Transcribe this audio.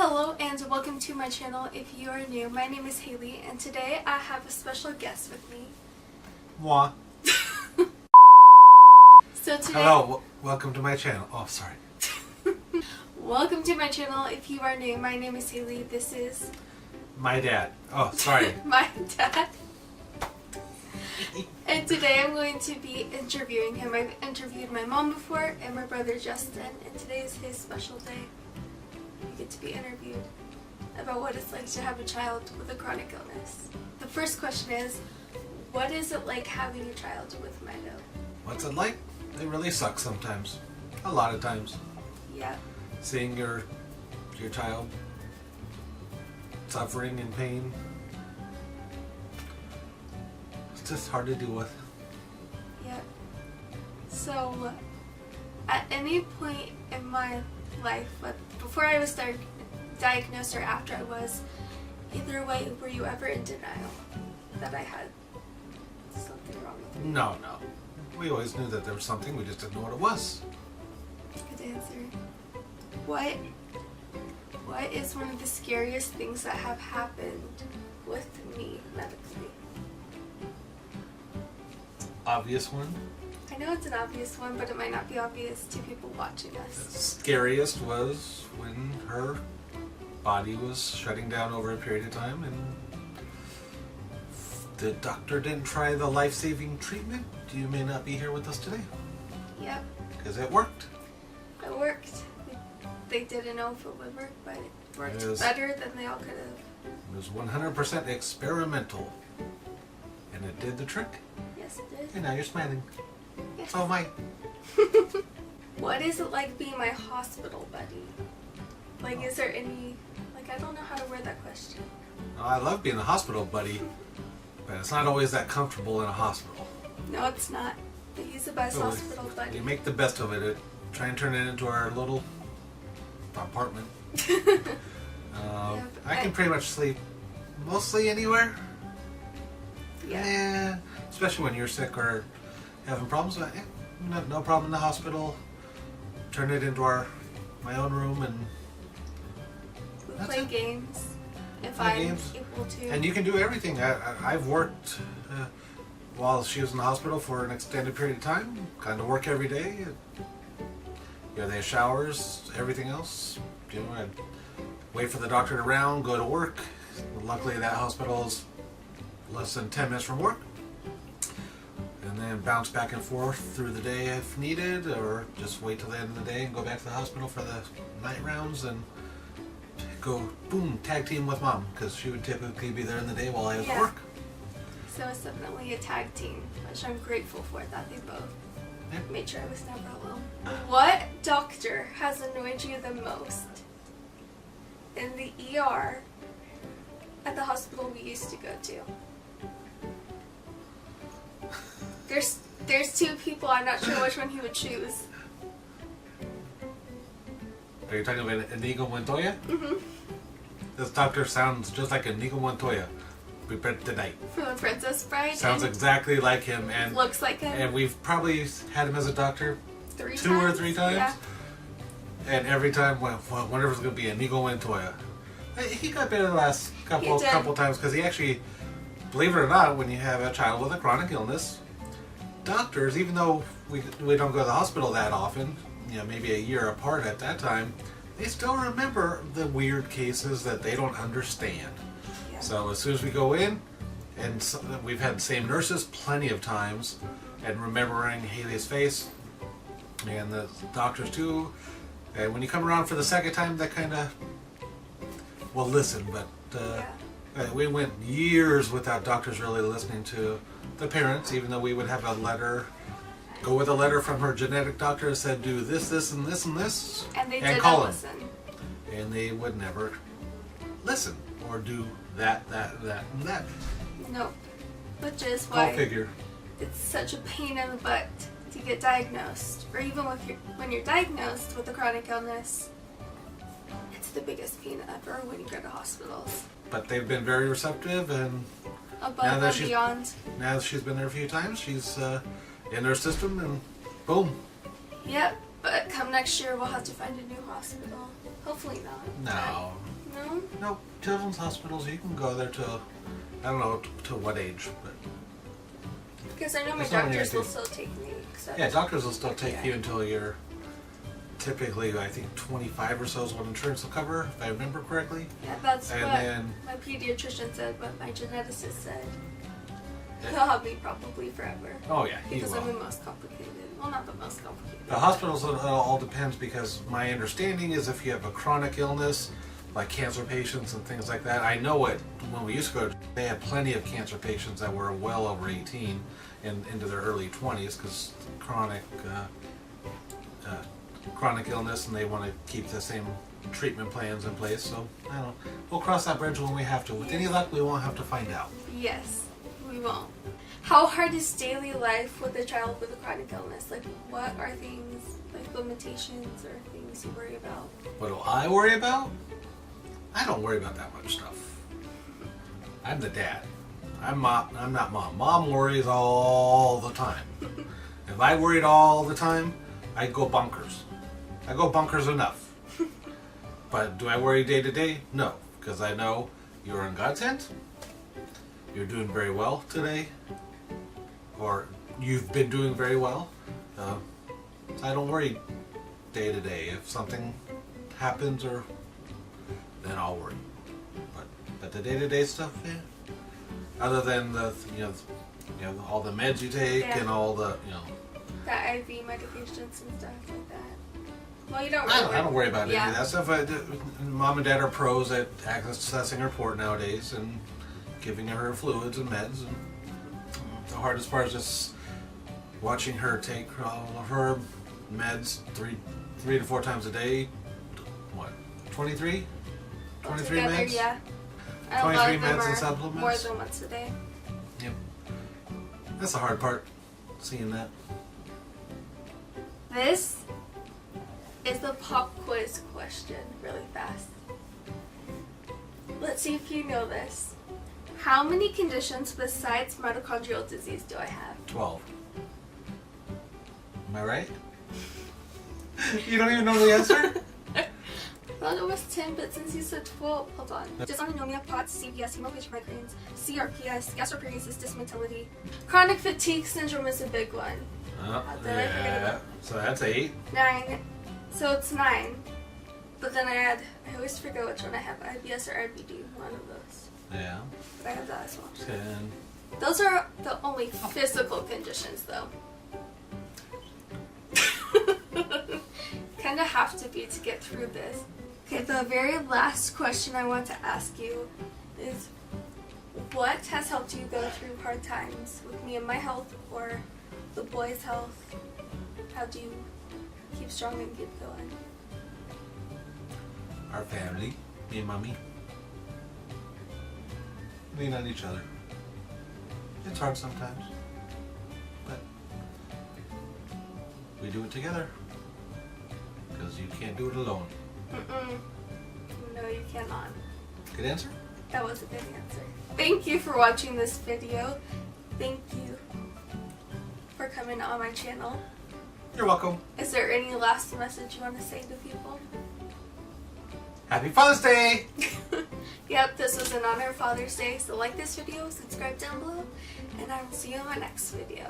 Hello and welcome to my channel. If you are new, my name is Haley and today I have a special guest with me. Moi. So today, Hello, welcome to my channel. Oh, sorry. welcome to my channel. If you are new, my name is Haley. This is My dad. Oh, sorry. my dad. And today I'm going to be interviewing him. I've interviewed my mom before and my brother Justin, and today is his special day. We get to be interviewed about what it's like to have a child with a chronic illness. The first question is, what is it like having a child with Mito? What's it like? It really sucks sometimes. A lot of times. Yeah. Seeing your child suffering and pain. It's just hard to deal with. Yeah. So, at any point in my life, before I was diagnosed or after I was, either way, were you ever in denial that I had something wrong with me? No. We always knew that there was something, we just didn't know what it was. Good answer. What is one of the scariest things that have happened with me medically? Obvious one. I know it's an obvious one, but it might not be obvious to people watching The us. scariest was when her body was shutting down over a period of time and the doctor didn't try the life-saving treatment. You may not be here with us today. Yep, Because it worked. it worked. They didn't know if it would work, but it worked It was- better than they all could have. It was 100% experimental. And it did the trick. Yes, it did. And now you're smiling. Yes. So am I. What is it like being my hospital buddy? Like, is there any... I don't know how to word that question. I love being a hospital buddy, but it's not always that comfortable in a hospital. No, it's not. But he's the best So hospital buddy. We make the best of it. Try and turn it into our little apartment. I can pretty much sleep mostly anywhere. Yeah. Especially when you're sick or having problems. But, no problem in the hospital. Turn it into my own room, and We that's play it. games. If Play I'm games. able to. and you can do everything. I've worked while she was in the hospital for an extended period of time. Kind of work every day. They have showers, everything else. I'd wait for the doctor to round, go to work. Luckily, that hospital is less than 10 minutes from work. And then bounce back and forth through the day if needed, or just wait till the end of the day and go back to the hospital for the night rounds and go, boom, tag team with mom, because she would typically be there in the day while I was at work. So it's definitely a tag team, which I'm grateful for that they both made sure I was never alone. What doctor has annoyed you the most in the ER at the hospital we used to go to? There's two people. I'm not sure which one he would choose. Are you talking about Inigo Montoya? Mm-hmm. This doctor sounds just like Inigo Montoya. Prepared tonight. From The Princess Bride. Sounds exactly like him, and looks like him. And we've probably had him as a doctor Two or three times. Yeah. And every time, whenever it's going to be Inigo Montoya. He got better the last couple times, because he actually, believe it or not, when you have a child with a chronic illness, doctors, even though we don't go to the hospital that often, maybe a year apart at that time, they still remember the weird cases that they don't understand. Yeah. So as soon as we go in, and we've had the same nurses plenty of times, and remembering Haley's face, and the doctors too, and when you come around for the second time, that kind of, well, listen, but we went years without doctors really listening to the parents, even though we would have a letter, go with a letter from her genetic doctor that said do this, this, and this, and this, And they and didn't call listen. And they would never listen or do that, and that. Nope. Which is Go why figure. it's such a pain in the butt to get diagnosed, or even when you're diagnosed with a chronic illness. It's the biggest pain ever when you go to hospitals. But they've been very receptive, and Above and beyond. now that she's been there a few times, she's in their system, and boom. Yep, but come next year we'll have to find a new hospital. Hopefully not. No. No, children's hospitals, you can go there to, I don't know to what age, but Because I know my That's not doctors will anything. still take me. Except yeah, doctors will still take Yeah. you until you're typically, I think 25 or so is what insurance will cover, if I remember correctly. Yeah, that's And what then- my pediatrician said, but my geneticist said Yeah. he'll have me probably forever. Oh yeah, he Because I'm the will. most complicated. Well, not the most complicated. The hospitals, it all depends because my understanding is if you have a chronic illness, like cancer patients and things like that, I know it, when we used to go, they had plenty of cancer patients that were well over 18 and into their early 20s because chronic illness, and they want to keep the same treatment plans in place. So, I don't know. We'll cross that bridge when we have to. With any luck, we won't have to find out. Yes, we won't. How hard is daily life with a child with a chronic illness? Like, what are things, like limitations or things you worry about? What do I worry about? I don't worry about that much stuff. I'm the dad. I'm not mom. Mom worries all the time. If I worried all the time, I'd go bonkers. I go bonkers enough. But do I worry day to day? No, because I know you're in God's hands. You're doing very well today, or you've been doing very well. I don't worry day to day. If something happens, or then I'll worry. But the day to day stuff, yeah. Other than the all the meds you take Yeah. and all the The IV medications and stuff like that. Well, you don't I really don't worry about Yeah. any of that stuff. Mom and Dad are pros at accessing her port nowadays and giving her fluids and meds. And the hardest part is just watching her take all of her meds three to four times a day. What, 23? 23 Altogether, meds? yeah. And a 23 lot of them meds and are supplements? more than once a day. Yep. That's the hard part, seeing that. This is the pop quiz question, really fast. Let's see if you know this. How many conditions besides mitochondrial disease do I have? 12. Am I right? You don't even know the answer? I thought it was 10, but since you said 12, hold on. Dysautonomia, POTS, CVS, hemorrhagic migraines, CRPS, gastroparesis, dysmotility. Chronic fatigue syndrome is a big one. Did I forget about? So that's 8. 9. So it's 9. But then I always forget which one I have, IBS or IBD, one of those. Yeah. But I have that as well. 10. Those are the only physical conditions, though. Kind of have to be to get through this. Okay, the very last question I want to ask you is, what has helped you go through hard times with me and my health, or the boys' health? How do you keep strong and keep going? Our family, me and mommy, lean on each other. It's hard sometimes, but we do it together because you can't do it alone. Mm-mm. No, you cannot. Good answer? That was a good answer. Thank you for watching this video. Thank you for coming on my channel. You're welcome. Is there any last message you want to say to people? Happy Father's Day! Yep, this was in honor of Father's Day, so like this video, subscribe down below, and I will see you in my next video.